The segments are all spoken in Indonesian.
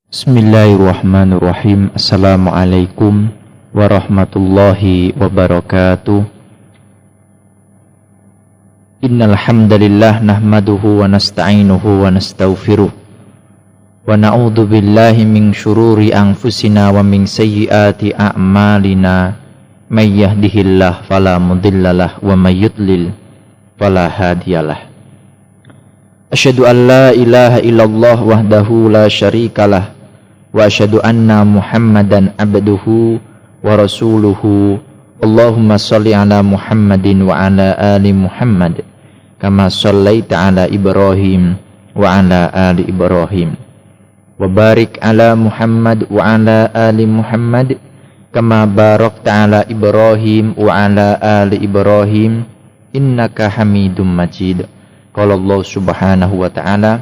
Bismillahirrahmanirrahim. Assalamualaikum warahmatullahi wabarakatuh. Innal hamdalillah nahmaduhu wa nasta'inuhu wa nastaghfiruh wa na'udzu billahi min syururi anfusina wa min sayyiati a'malina may yahdihillahu fala mudhillalah wa may yudlil fala hadiyalah. Asyhadu an la ilaha illallah wahdahu la syarikalah wa asyhadu anna Muhammadan abduhu wa rasuluhu. Allahumma shalli ala Muhammadin wa ala ali Muhammad kama shallaita ala Ibrahim wa ala ali Ibrahim wa barik ala Muhammad wa ala ali Muhammad kama barakta ala Ibrahim wa ala ali Ibrahim innaka Hamidum Majid. Qala Allah subhanahu wa ta'ala,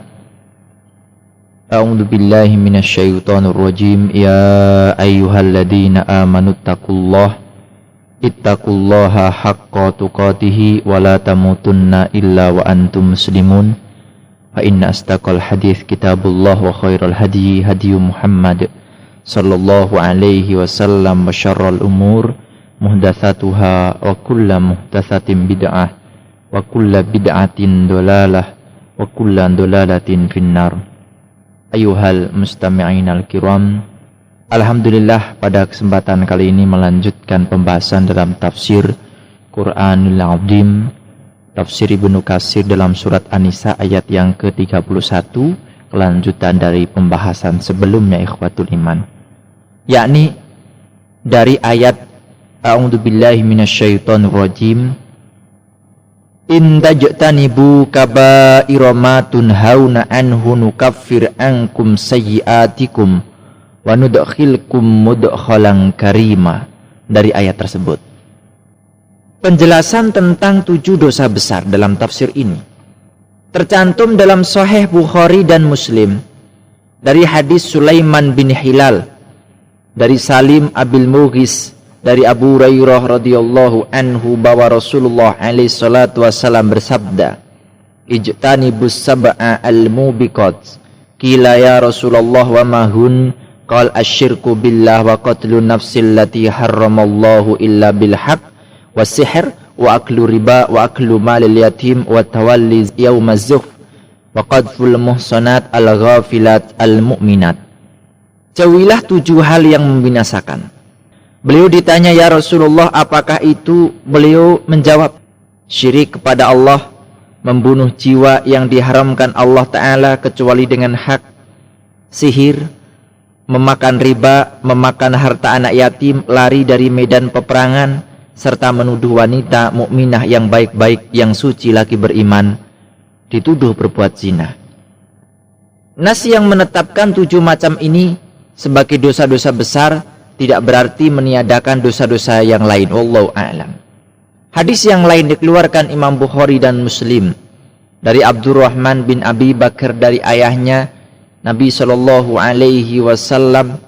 A'udzu billahi minasyaitonir rajim. Ya ayyuhalladzina amanu ittaqullaha haqqa tuqatih wa la tamutunna illa wa antum muslimun. Fa inna asdaqal hadits kitabullah wa khairal hadyi hadyu Muhammad sallallahu alaihi wasallam wa syarrul umur muhdatsatuha wa kullu muhdatsatin bid'ah wa kullu bid'atin dhalalah wa kullu dhalalatin finnar. Ayuhal mustami'in al-kiram, alhamdulillah pada kesempatan kali ini melanjutkan pembahasan dalam tafsir Quranul Azim, tafsir Ibnu Katsir dalam surat An-Nisa ayat yang ke-31, kelanjutan dari pembahasan sebelumnya ikhwatul iman, yakni dari ayat A'udzu billahi minasyaitonir rajim. In tajtanibu kaba'ira ma tunhauna anhu nukaffir ankum sayyi'atikum wa nudkhilkum mudkhalan karima. Dari ayat tersebut penjelasan tentang 7 dosa besar dalam tafsir ini tercantum dalam Sahih Bukhari dan Muslim dari hadis Sulaiman bin Hilal dari Salim Abil Mughis dari Abu Hurairah radhiyallahu anhu bahwa Rasulullah alaihi salatu wasallam bersabda, ijtanibus sab'a al-mubiqat. Qila ya Rasulullah wa ma hun? Qala asyirku billah wa qatlun nafsil lati harramallahu illa bil haqq wa sihr wa aklu riba wa aklu malil yatim wa tawalli yaumaz zuf wa qadful muhsanat al-ghafilat al-mu'minat. Jauhilah 7 hal yang membinasakan. Beliau ditanya, ya Rasulullah, apakah itu? Beliau menjawab, syirik kepada Allah, membunuh jiwa yang diharamkan Allah Ta'ala kecuali dengan hak, sihir, memakan riba, memakan harta anak yatim, lari dari medan peperangan, serta menuduh wanita mukminah yang baik-baik, yang suci lagi beriman, dituduh berbuat zina. Nas yang menetapkan 7 macam ini sebagai dosa-dosa besar tidak berarti meniadakan dosa-dosa yang lain. Wallahu a'lam. Hadis yang lain dikeluarkan Imam Bukhari dan Muslim dari Abdurrahman bin Abi Bakar dari ayahnya, Nabi sallallahu alaihi wasallam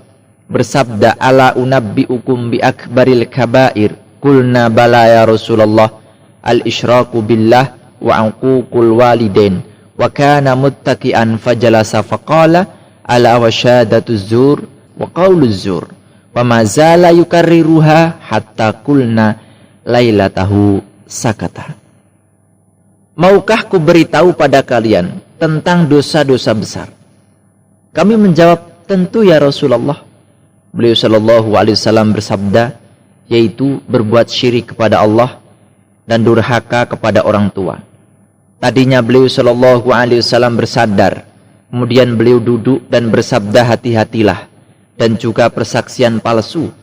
bersabda, ala unabbiukum bi akbaril kabair? Qulna bala ya Rasulullah, al-isyraku billah wa uququl walidain. Wa kana muttaqian fajalasa faqala ala wa syahadatuz zur wa qauluz zur. Wa mazala yukarriruha hatta kulna lailatahu sakata. Maukah ku beritahu pada kalian tentang dosa-dosa besar? Kami menjawab, tentu ya Rasulullah. Beliau sallallahu alaihi wasallam bersabda, yaitu berbuat syirik kepada Allah dan durhaka kepada orang tua. Tadinya beliau sallallahu alaihi wasallam bersandar, kemudian beliau duduk dan bersabda, hati-hatilah, dan juga persaksian palsu,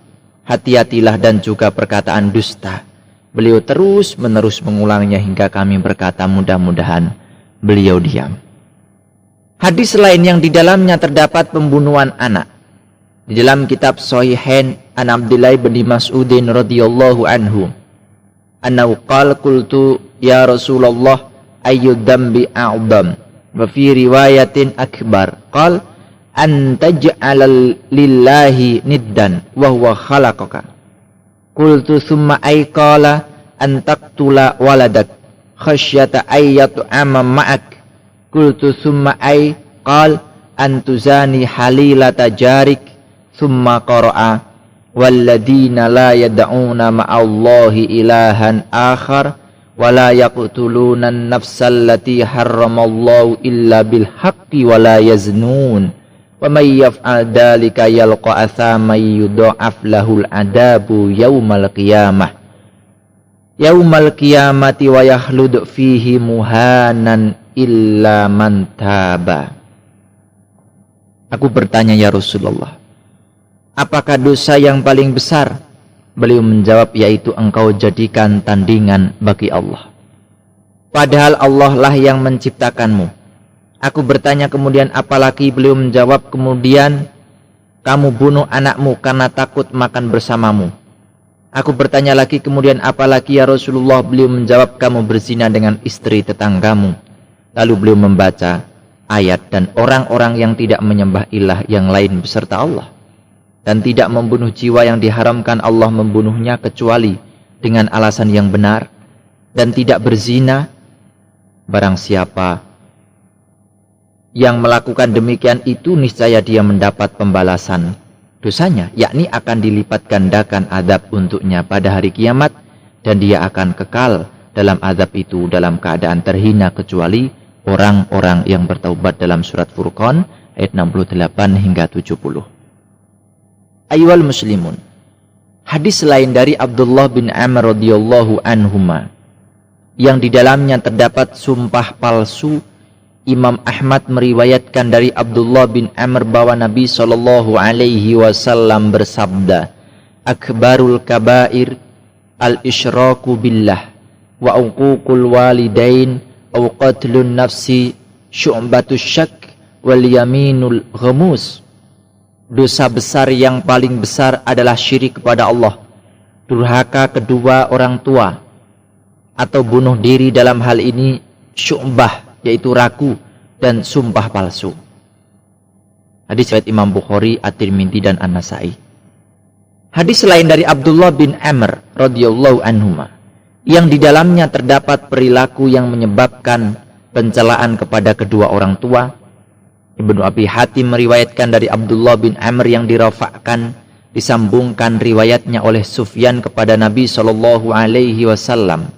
hati-hatilah, dan juga perkataan dusta. Beliau terus menerus mengulangnya hingga kami berkata, mudah-mudahan beliau diam. Hadis lain yang di dalamnya terdapat pembunuhan anak, di dalam kitab Shahihain an Abdullah bin Mas'udin radhiyallahu anhu annahu qala qultu ya Rasulullah ayyud dambi a'dam wa fi riwayatin akbar qala an taj'ala lillahi niddan wa huwa khalaqaka. Qultu summa ay qala an taqtula waladak khasyata ayyatu amma ma'ak. Qultu summa ay qal antuzani halilata jarik, thumma qara'a walladzina la yad'una ma'allahi ilahan akhar wa la yaqtuluna an-nafsal lati harramallahu illa bil haqqi wa la yaznun wa may yaf'al dzalika yalqa athaman yudha'af lahul adabu yaumal qiyamati wa yahlud fihi muhanan illa man taba. Aku bertanya, ya Rasulullah, apakah dosa yang paling besar? Beliau menjawab, yaitu engkau jadikan tandingan bagi Allah, padahal Allah lah yang menciptakanmu. Aku bertanya kemudian apalagi? Beliau menjawab, kemudian kamu bunuh anakmu karena takut makan bersamamu. Aku bertanya lagi, kemudian apalagi ya Rasulullah? Beliau menjawab, kamu berzina dengan istri tetanggamu. Lalu beliau membaca ayat, dan orang-orang yang tidak menyembah ilah yang lain beserta Allah dan tidak membunuh jiwa yang diharamkan Allah membunuhnya kecuali dengan alasan yang benar, dan tidak berzina, barang siapa yang melakukan demikian itu niscaya dia mendapat pembalasan dosanya, yakni akan dilipat gandakan azab untuknya pada hari kiamat, dan dia akan kekal dalam azab itu dalam keadaan terhina kecuali orang-orang yang bertaubat dalam surat Furqan ayat 68 hingga 70. Ayyuhal muslimun, hadis lain dari Abdullah bin Amr radhiyallahu anhuma yang di dalamnya terdapat sumpah palsu. Imam Ahmad meriwayatkan dari Abdullah bin Amr bahwa Nabi sallallahu alaihi wasallam bersabda, akbarul kabair al-isyraku billah wa uququl walidain aw qatlun nafsi syu'batus syak wal yaminul ghamus. Dosa besar yang paling besar adalah syirik kepada Allah, durhaka kedua orang tua, atau bunuh diri, dalam hal ini syu'bah yaitu ragu, dan sumpah palsu. Hadis riwayat Imam Bukhari, At-Tirmidzi dan An-Nasa'i. Hadis lain dari Abdullah bin Amr radhiyallahu anhuma yang di dalamnya terdapat perilaku yang menyebabkan pencelaan kepada kedua orang tua. Ibnu Abi Hatim meriwayatkan dari Abdullah bin Amr yang dirafa'kan, disambungkan riwayatnya oleh Sufyan kepada Nabi sallallahu alaihi wasallam,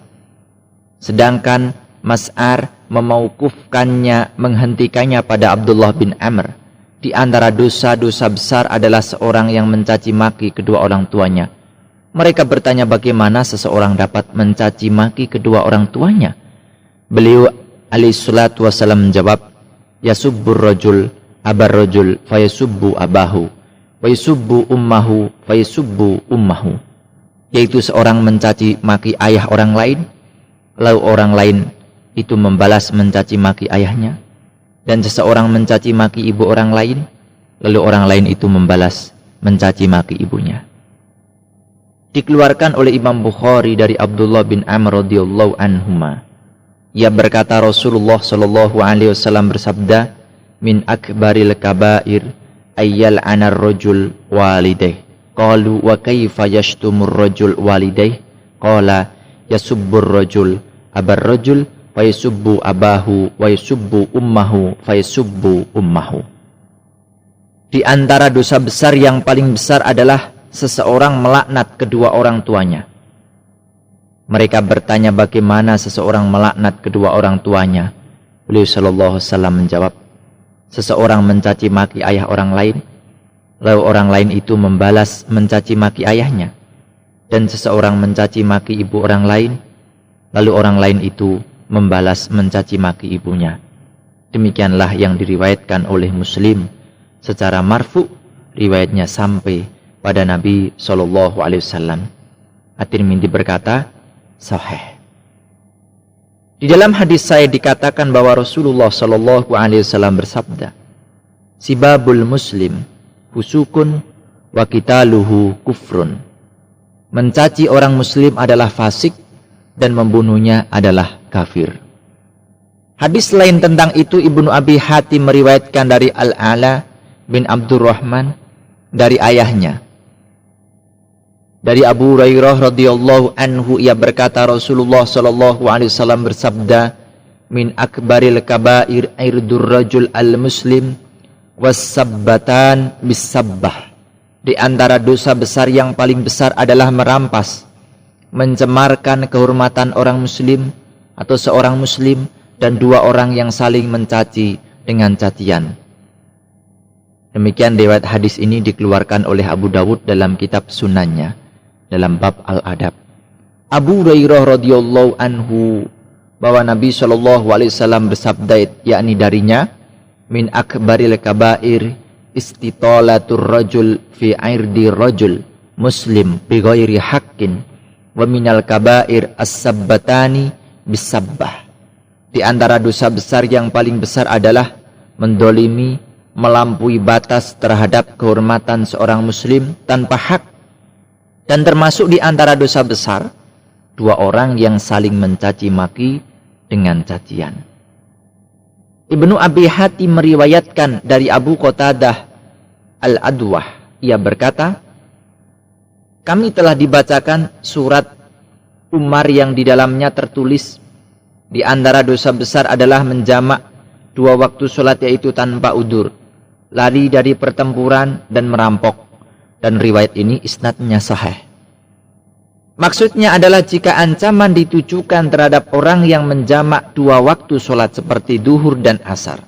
sedangkan Mas'ar memaukufkannya, menghentikannya pada Abdullah bin Amr. Di antara dosa-dosa besar adalah seorang yang mencaci maki kedua orang tuanya. Mereka bertanya, bagaimana seseorang dapat mencaci maki kedua orang tuanya? Beliau alaihi salatu wasallam menjawab, yasubbur rajul abar rajul fayasubbu abahu wa yasubbu ummahu fayasubbu ummahu, yaitu seorang mencaci maki ayah orang lain, lalu orang lain itu membalas mencaci maki ayahnya, dan seseorang mencaci maki ibu orang lain, lalu orang lain itu membalas mencaci maki ibunya. Dikeluarkan oleh Imam Bukhari dari Abdullah bin Amr radhiyallahu anhuma, ia berkata, Rasulullah sallallahu alaihi wasallam bersabda, min akbaril kabair ayyal anar rajul walidayh. Qalu wa kaifa yashtumur rajul walidayh? Qala yasubbur rajul abar rajul fayasubbu abahu wa yasubbu ummahu fayasubbu ummahu. Di antara dosa besar yang paling besar adalah seseorang melaknat kedua orang tuanya. Mereka bertanya, bagaimana seseorang melaknat kedua orang tuanya? Beliau sallallahu alaihi wasallam menjawab, seseorang mencaci maki ayah orang lain, lalu orang lain itu membalas mencaci maki ayahnya, dan seseorang mencaci maki ibu orang lain, lalu orang lain itu membalas mencaci maki ibunya. Demikianlah yang diriwayatkan oleh Muslim secara marfu, riwayatnya sampai pada Nabi sallallahu alaihi wasallam. At-Tirmidzi berkata, sahih. Di dalam hadis saya dikatakan bahwa Rasulullah sallallahu alaihi wasallam bersabda, sibabul muslim fusukun wa qitaluhu kufrun. Mencaci orang muslim adalah fasik, dan membunuhnya adalah kafir. Hadis lain tentang itu Ibnu Abi Hatim meriwayatkan dari Al-Ala bin Abdurrahman dari ayahnya, dari Abu Hurairah radhiyallahu anhu, ia berkata, Rasulullah sallallahu alaihi wasallam bersabda, min akbaril kabair irdur rajul al-muslim wasabbatan bisabbah. Di antara dosa besar yang paling besar adalah merampas, mencemarkan kehormatan orang muslim atau seorang muslim, dan dua orang yang saling mencaci dengan cacian. Demikian riwayat hadis ini dikeluarkan oleh Abu Dawud dalam kitab sunannya dalam bab Al-Adab. Abu Hurairah radhiyallahu anhu, bahwa Nabi SAW bersabda, yakni darinya, min akbaril kabair istitalatur rajul fi airdi rajul muslim bi ghairi haqqin wa minal kabair as-sabbatani bisabbah. Di antara dosa besar yang paling besar adalah mendolimi, melampaui batas terhadap kehormatan seorang muslim tanpa hak. Dan termasuk di antara dosa besar, dua orang yang saling mencaci maki dengan cacian. Ibnu Abi Hatim meriwayatkan dari Abu Qatadah Al-Adwah, ia berkata, kami telah dibacakan surat Umar yang di dalamnya tertulis, di antara dosa besar adalah menjamak dua waktu sholat, yaitu tanpa udur, lari dari pertempuran, dan merampok. Dan riwayat ini isnadnya sahih. Maksudnya adalah jika ancaman ditujukan terhadap orang yang menjamak dua waktu sholat seperti duhur dan asar,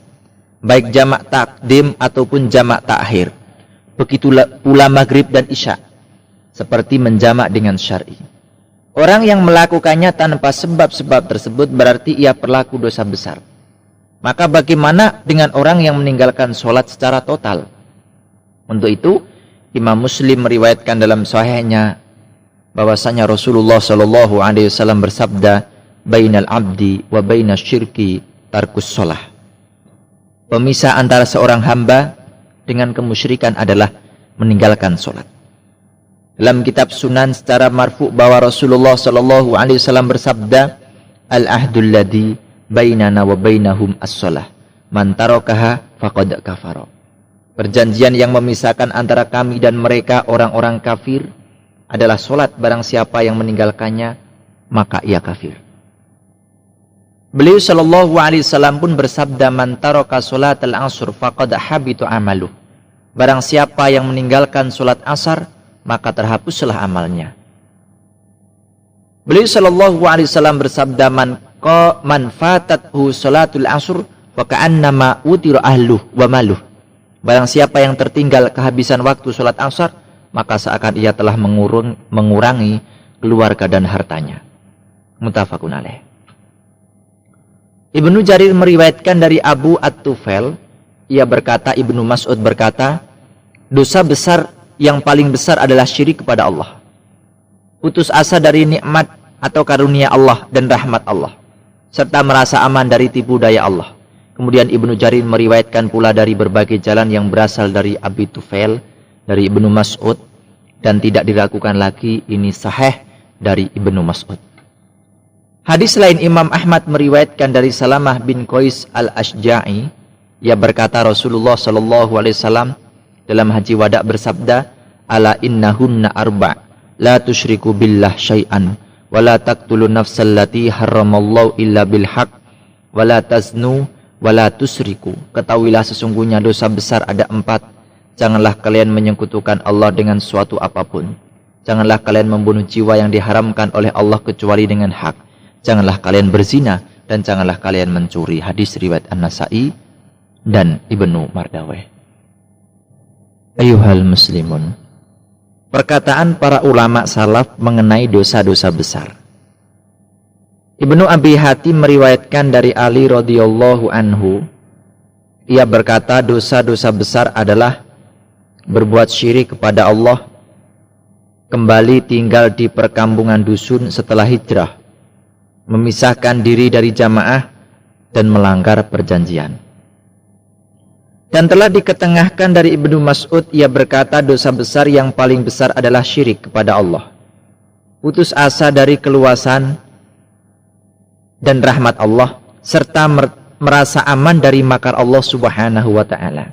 baik jamak takdim ataupun jamak takhir, begitu pula maghrib dan isya, seperti menjamak dengan syar'i. Orang yang melakukannya tanpa sebab-sebab tersebut berarti ia pelaku dosa besar. Maka bagaimana dengan orang yang meninggalkan sholat secara total? Untuk itu, Imam Muslim meriwayatkan dalam sahihnya bahwasanya Rasulullah SAW bersabda, bainal abdi wa bainas syirki tarkus sholah. Pemisah antara seorang hamba dengan kemusyrikan adalah meninggalkan sholat. Dalam kitab Sunan secara marfu bahwa Rasulullah SAW bersabda, al-ahdul ladzi bainana wa bainahum as-sholah, man tarakaha faqad kafara. Perjanjian yang memisahkan antara kami dan mereka orang-orang kafir adalah sholat. Barang siapa yang meninggalkannya, maka ia kafir. Beliau SAW pun bersabda, man taraka sholat al-asr faqad habitu amaluh. Barang siapa yang meninggalkan sholat asar, maka terhapuslah amalnya. Beliau SAW bersabda, man fatathu sholatul asr fa ka'annama utira ahluh wa maluh. Barang siapa yang tertinggal kehabisan waktu sholat asar, maka seakan ia telah mengurangi keluarga dan hartanya. Muttafaqun alaih. Ibnu Jarir meriwayatkan dari Abu At-Tufail, ia berkata, Ibnu Mas'ud berkata, dosa besar yang paling besar adalah syirik kepada Allah, putus asa dari nikmat atau karunia Allah dan rahmat Allah, serta merasa aman dari tipu daya Allah. Kemudian Ibnu Jarir meriwayatkan pula dari berbagai jalan yang berasal dari Abi Tufail, dari Ibnu Mas'ud, dan tidak diragukan lagi ini sahih dari Ibnu Mas'ud. Hadis lain Imam Ahmad meriwayatkan dari Salamah bin Qais al-Ashja'i, ia berkata Rasulullah SAW dalam haji wada bersabda, ala innahunna arba' la tusyriku billah syai'an wa la taqtulun nafsal lati haramallahu illa bil haqq wa la taznu wa la tusriku. Ketahuilah sesungguhnya dosa besar ada 4. Janganlah kalian menyekutukan Allah dengan suatu apapun. Janganlah kalian membunuh jiwa yang diharamkan oleh Allah kecuali dengan hak. Janganlah kalian berzina, dan janganlah kalian mencuri. Hadis riwayat An-Nasa'i dan Ibnu Mardaweh. Ayuhal muslimun, perkataan para ulama salaf mengenai dosa-dosa besar. Ibnu Abi Hatim meriwayatkan dari Ali radhiyallahu anhu, ia berkata, dosa-dosa besar adalah berbuat syirik kepada Allah, kembali tinggal di perkampungan dusun setelah hijrah, memisahkan diri dari jamaah, dan melanggar perjanjian. Dan telah diketengahkan dari Ibnu Mas'ud, ia berkata, dosa besar yang paling besar adalah syirik kepada Allah, putus asa dari keluasan dan rahmat Allah, serta merasa aman dari makar Allah Subhanahu wa ta'ala.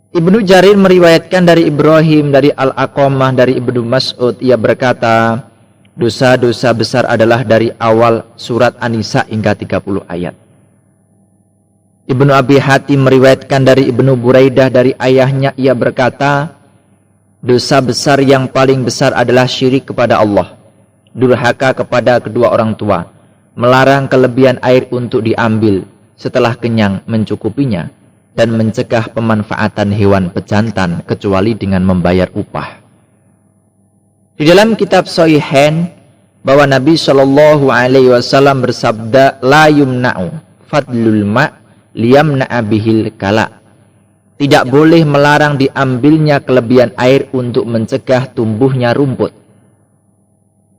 Ibnu Jarir meriwayatkan dari Ibrahim dari Al-Aqamah dari Ibnu Mas'ud, ia berkata, dosa-dosa besar adalah dari awal surat An-Nisa hingga 30 ayat. Ibnu Abi Hatim meriwayatkan dari Ibnu Buraidah dari ayahnya, ia berkata, dosa besar yang paling besar adalah syirik kepada Allah, durhaka kepada kedua orang tua, melarang kelebihan air untuk diambil setelah kenyang mencukupinya, dan mencegah pemanfaatan hewan pejantan kecuali dengan membayar upah. Di dalam kitab Shahihain bahwa Nabi Shallallahu Alaihi Wasallam bersabda, la yumna'u fadlul ma' liyamna'a bihil kala. Tidak boleh melarang diambilnya kelebihan air untuk mencegah tumbuhnya rumput.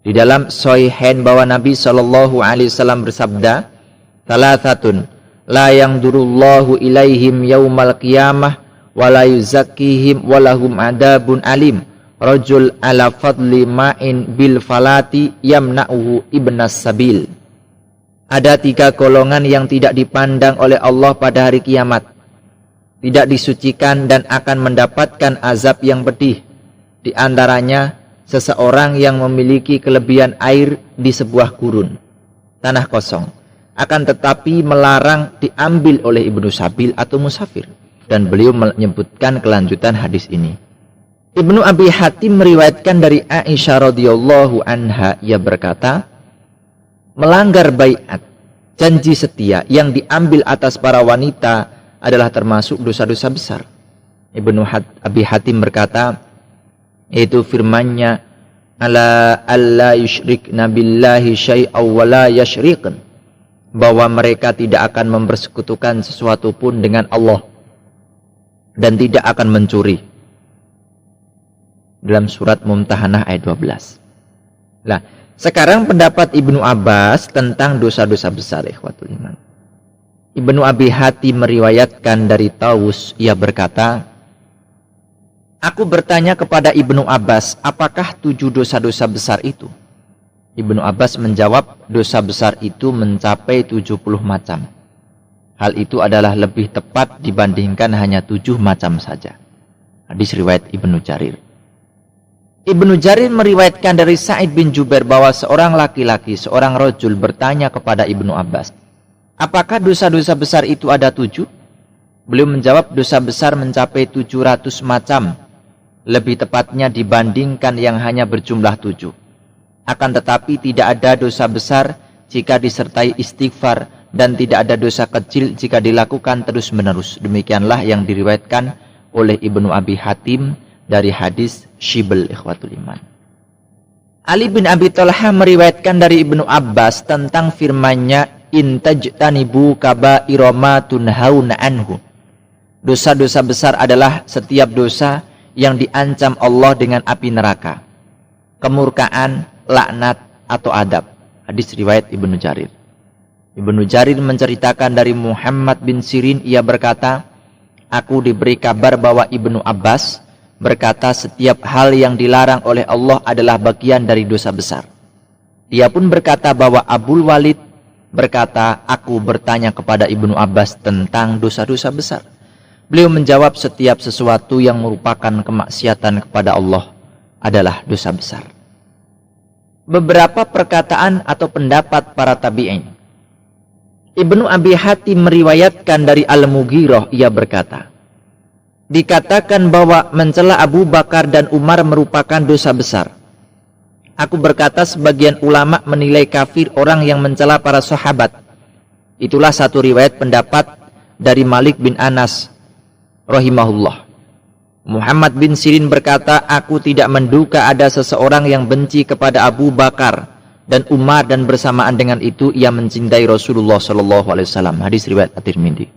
Di dalam Shahihain bahwa Nabi Shallallahu Alaihi Wasallam bersabda, thalathatun la yangdurullahu ilaihim yaumal qiyamah wa la yuzakkihim wa lahum adabun alim. Rajul ala fadli ma'in bil falati yamna'uhu ibnas sabil. Ada 3 golongan yang tidak dipandang oleh Allah pada hari kiamat, tidak disucikan dan akan mendapatkan azab yang pedih. Di antaranya seseorang yang memiliki kelebihan air di sebuah gurun, tanah kosong, akan tetapi melarang diambil oleh ibnu sabil atau musafir. Dan beliau menyebutkan kelanjutan hadis ini. Ibnu Abi Hatim meriwayatkan dari Aisyah radhiyallahu anha, ia berkata, melanggar baiat, janji setia yang diambil atas para wanita adalah termasuk dosa-dosa besar. Ibnu Abi Hatim berkata, yaitu firman-Nya, ala alla yusyrikna billahi syai'aw wa la yashriqan, bahwa mereka tidak akan mempersekutukan sesuatu pun dengan Allah dan tidak akan mencuri. Dalam surat Mumtahanah ayat 12. Nah, sekarang pendapat Ibnu Abbas tentang dosa-dosa besar, ikhwatul iman. Ibnu Abi Hatim meriwayatkan dari Tawus, ia berkata, aku bertanya kepada Ibnu Abbas, apakah 7 dosa-dosa besar itu? Ibnu Abbas menjawab, dosa besar itu mencapai 70 macam. Hal itu adalah lebih tepat dibandingkan hanya 7 macam saja. Hadis riwayat Ibnu Jarir. Ibnu Jarir meriwayatkan dari Sa'id bin Jubair bahwa seorang laki-laki, seorang rajul bertanya kepada Ibnu Abbas, apakah dosa-dosa besar itu ada 7? Beliau menjawab, dosa besar mencapai 700 macam, lebih tepatnya dibandingkan yang hanya berjumlah 7. Akan tetapi tidak ada dosa besar jika disertai istighfar, dan tidak ada dosa kecil jika dilakukan terus-menerus. Demikianlah yang diriwayatkan oleh Ibnu Abi Hatim dari hadis Shibl, ikhwatul iman. Ali bin Abi Thalhah meriwayatkan dari Ibnu Abbas tentang firman-Nya, intajtanibu kaba'ira ma tunhauna anhu. Dosa-dosa besar adalah setiap dosa yang diancam Allah dengan api neraka, kemurkaan, laknat atau adab. Hadis riwayat Ibnu Jarir. Ibnu Jarir menceritakan dari Muhammad bin Sirin, ia berkata, aku diberi kabar bahwa Ibnu Abbas berkata, setiap hal yang dilarang oleh Allah adalah bagian dari dosa besar. Dia pun berkata bahwa Abul Walid berkata, aku bertanya kepada Ibnu Abbas tentang dosa-dosa besar. Beliau menjawab, setiap sesuatu yang merupakan kemaksiatan kepada Allah adalah dosa besar. Beberapa perkataan atau pendapat para tabi'in. Ibnu Abi Hatim meriwayatkan dari Al-Mughirah, ia berkata, dikatakan bahwa mencela Abu Bakar dan Umar merupakan dosa besar. Aku berkata, sebagian ulama menilai kafir orang yang mencela para sahabat. Itulah satu riwayat pendapat dari Malik bin Anas rahimahullah. Muhammad bin Sirin berkata, aku tidak menduga ada seseorang yang benci kepada Abu Bakar dan Umar, dan bersamaan dengan itu ia mencintai Rasulullah SAW. Hadis riwayat At-Tirmidzi.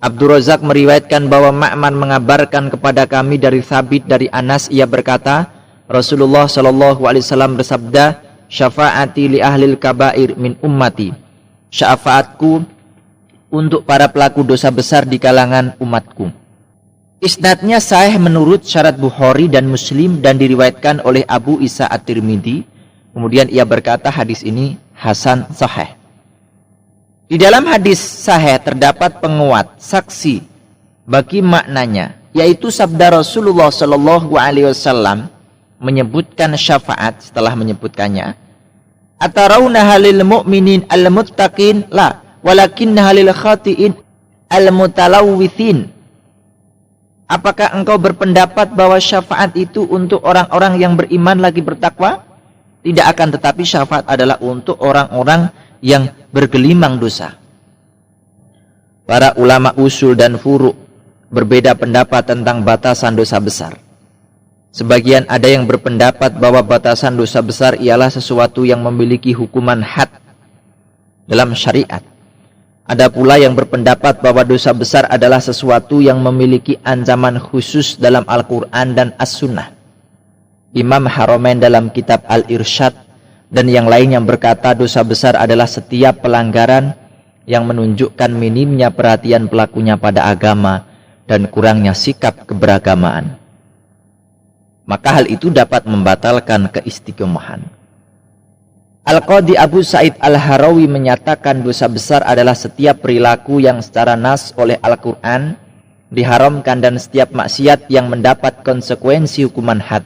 Abdul Razak meriwayatkan bahwa Ma'man mengabarkan kepada kami dari Thabit dari Anas, ia berkata, Rasulullah SAW bersabda, syafaati li ahlil kabair min ummati, syafaatku untuk para pelaku dosa besar di kalangan umatku. Isnadnya sahih menurut syarat Bukhari dan Muslim dan diriwayatkan oleh Abu Isa At-Tirmidzi. Kemudian ia berkata, hadis ini hasan sahih. Di dalam hadis sahih terdapat penguat saksi bagi maknanya, yaitu sabda Rasulullah SAW menyebutkan syafaat. Setelah menyebutkannya, atarawna halil mu'minin al-muttaqin la walakinna halil khati'in al-mutalawwithin. Apakah engkau berpendapat bahwa syafaat itu untuk orang-orang yang beriman lagi bertakwa? Tidak akan, tetapi syafaat adalah untuk orang-orang yang bergelimang dosa. Para ulama usul dan furu' berbeda pendapat tentang batasan dosa besar. Sebagian ada yang berpendapat bahwa batasan dosa besar ialah sesuatu yang memiliki hukuman had dalam syariat. Ada pula yang berpendapat bahwa dosa besar adalah sesuatu yang memiliki ancaman khusus dalam Al-Quran dan As-Sunnah. Imam Haramain dalam kitab Al-Irsyad dan yang lain yang berkata dosa besar adalah setiap pelanggaran yang menunjukkan minimnya perhatian pelakunya pada agama dan kurangnya sikap keberagamaan. Maka hal itu dapat membatalkan keistiqomahan. Al-Qadhi Abu Sa'id Al-Harawi menyatakan dosa besar adalah setiap perilaku yang secara nas oleh Al-Quran diharamkan dan setiap maksiat yang mendapat konsekuensi hukuman had,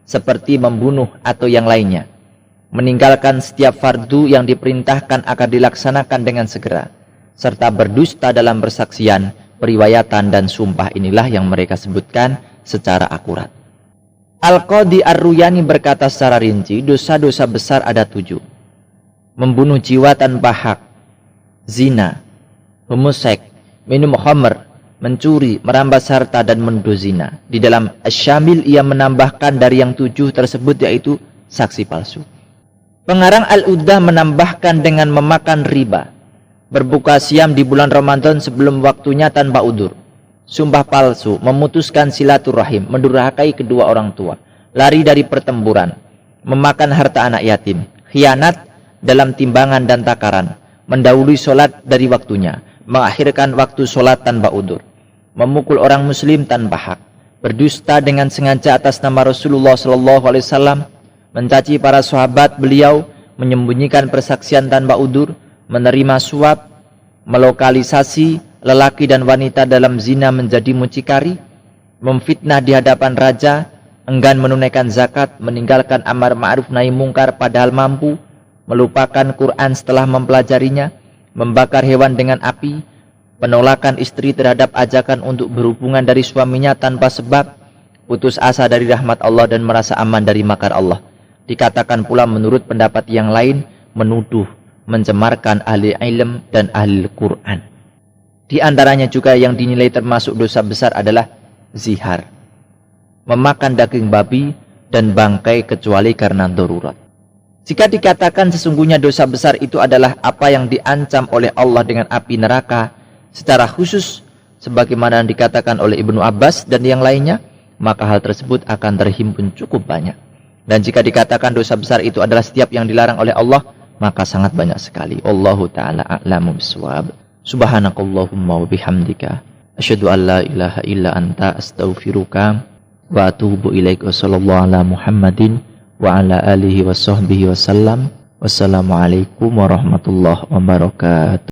seperti membunuh atau yang lainnya. Meninggalkan setiap fardu yang diperintahkan akan dilaksanakan dengan segera, serta berdusta dalam persaksian, periwayatan dan sumpah. Inilah yang mereka sebutkan secara akurat. Al-Qadhi Ar-Ruyani berkata secara rinci, dosa-dosa besar ada 7. Membunuh jiwa tanpa hak, zina, homoseks, minum khamr, mencuri, merampas harta dan menuduh zina. Di dalam Asy-Syamil ia menambahkan dari yang 7 tersebut, yaitu saksi palsu. Pengarang Al-Uddah menambahkan dengan memakan riba, berbuka siam di bulan Ramadan sebelum waktunya tanpa udzur, sumpah palsu, memutuskan silaturahim, mendurhakai kedua orang tua, lari dari pertempuran, memakan harta anak yatim, khianat dalam timbangan dan takaran, mendahului sholat dari waktunya, mengakhirkan waktu sholat tanpa udzur, memukul orang muslim tanpa hak, berdusta dengan sengaja atas nama Rasulullah SAW, mencaci para sahabat beliau, menyembunyikan persaksian tanpa udzur, menerima suap, melokalisasi lelaki dan wanita dalam zina menjadi mucikari, memfitnah di hadapan raja, enggan menunaikan zakat, meninggalkan amar ma'ruf nahi mungkar padahal mampu, melupakan Quran setelah mempelajarinya, membakar hewan dengan api, penolakan istri terhadap ajakan untuk berhubungan dari suaminya tanpa sebab, putus asa dari rahmat Allah dan merasa aman dari makar Allah. Dikatakan pula menurut pendapat yang lain, menuduh, mencemarkan ahli ilm dan ahli Quran. Di antaranya juga yang dinilai termasuk dosa besar adalah zihar, memakan daging babi dan bangkai kecuali karena darurat. Jika dikatakan sesungguhnya dosa besar itu adalah apa yang diancam oleh Allah dengan api neraka secara khusus, sebagaimana yang dikatakan oleh Ibnu Abbas dan yang lainnya, maka hal tersebut akan terhimpun cukup banyak. Dan jika dikatakan dosa besar itu adalah setiap yang dilarang oleh Allah, maka sangat banyak sekali. Allahu ta'ala a'lamu bissawab. Subhanakallahumma wa bihamdika asyhadu an la ilaha illa anta astaghfiruka wa atubu ilaik. Wa sallallahu ala Muhammadin wa ala alihi wa sahbihi wa sallam. Wassalamualaikum warahmatullahi wabarakatuh.